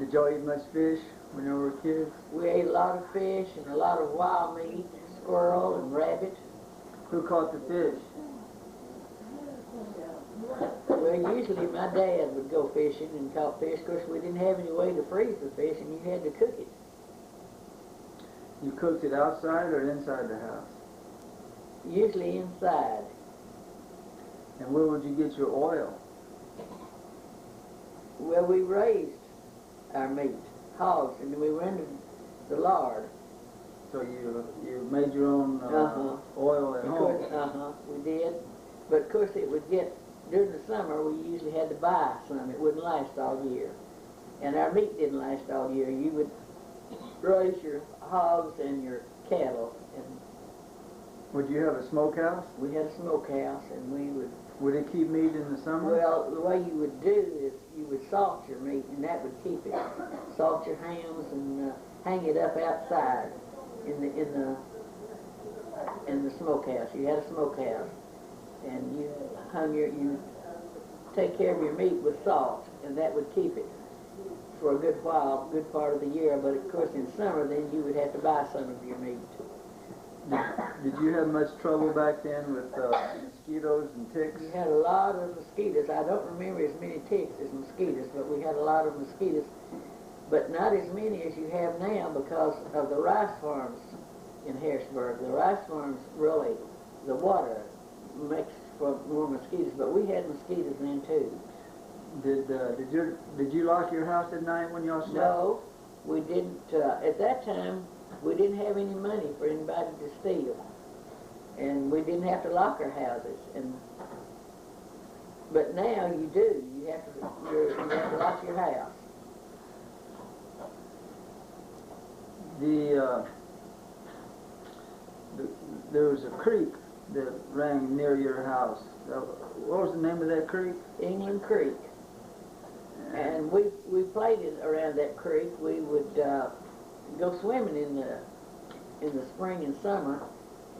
Did y'all eat much fish when you were kids? We ate a lot of fish and a lot of wild meat, squirrel and rabbit. Who caught the fish? Well, usually my dad would go fishing and caught fish. Of course, we didn't have any way to freeze the fish, and you had to cook it. You cooked it outside or inside the house? Usually inside. And where would you get your oil? Well, we raised our meat, hogs, and we rendered the lard. So you made your own oil at home? We did. But of course it would get, during the summer we usually had to buy some. It wouldn't last all year. And our meat didn't last all year. You would raise your hogs and your cattle. And would you have a smokehouse? we had a smokehouse, and we would... Would it keep meat in the summer? Well, the way you would do is you would salt your meat, and that would keep it. Salt your hams and hang it up outside in the smokehouse. You had a smokehouse, and you take care of your meat with salt, and that would keep it for a good while, good part of the year. But of course, in summer, then you would have to buy some of your meat. Did you have much trouble back then with mosquitoes and ticks? We had a lot of mosquitoes. I don't remember as many ticks as mosquitoes, but we had a lot of mosquitoes. But not as many as you have now because of the rice farms in Harrisburg. The rice farms really, the water makes for more mosquitoes, but we had mosquitoes then too. Did you lock your house at night when y'all slept? No, we didn't. At that time, we didn't have any money for anybody to steal, and we didn't have to lock our houses. But now you do. You have to lock your house. There was a creek that ran near your house. What was the name of that creek? England Creek. And we played it around that creek. We would go swimming in the spring and summer.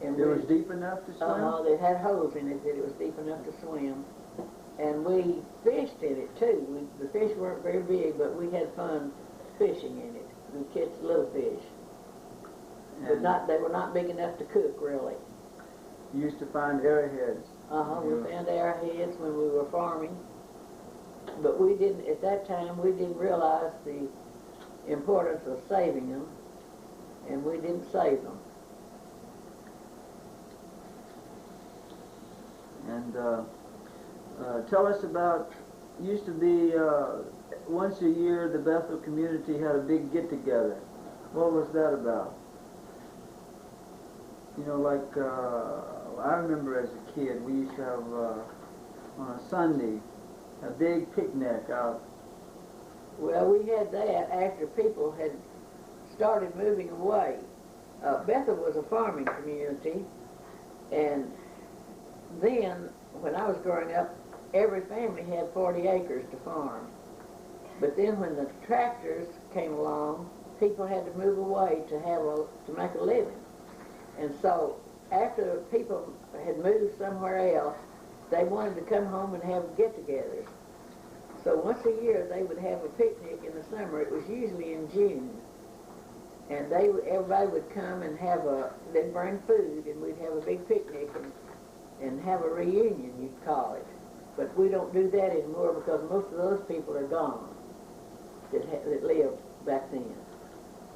And it was deep enough to swim? They had holes in it that it was deep enough to swim. And we fished in it too. The fish weren't very big, but we had fun fishing in it. We catch little fish. But they were not big enough to cook, really. You used to find arrowheads. We found arrowheads when we were farming. But we didn't, at that time, we didn't realize the importance of saving them, and we didn't save them. And tell us about, used to be once a year the Bethel community had a big get-together. What was that about? You know, like I remember as a kid, we used to have on a Sunday a big picnic out. Well, we had that after people had started moving away. Bethel was a farming community, and then when I was growing up, every family had 40 acres to farm. But then when the tractors came along, people had to move away to make a living. And so after people had moved somewhere else, they wanted to come home and have get-togethers. So once a year they would have a picnic in the summer. It was usually in June. And everybody would come and they'd bring food, and we'd have a big picnic and have a reunion, you'd call it. But we don't do that anymore because most of those people are gone that lived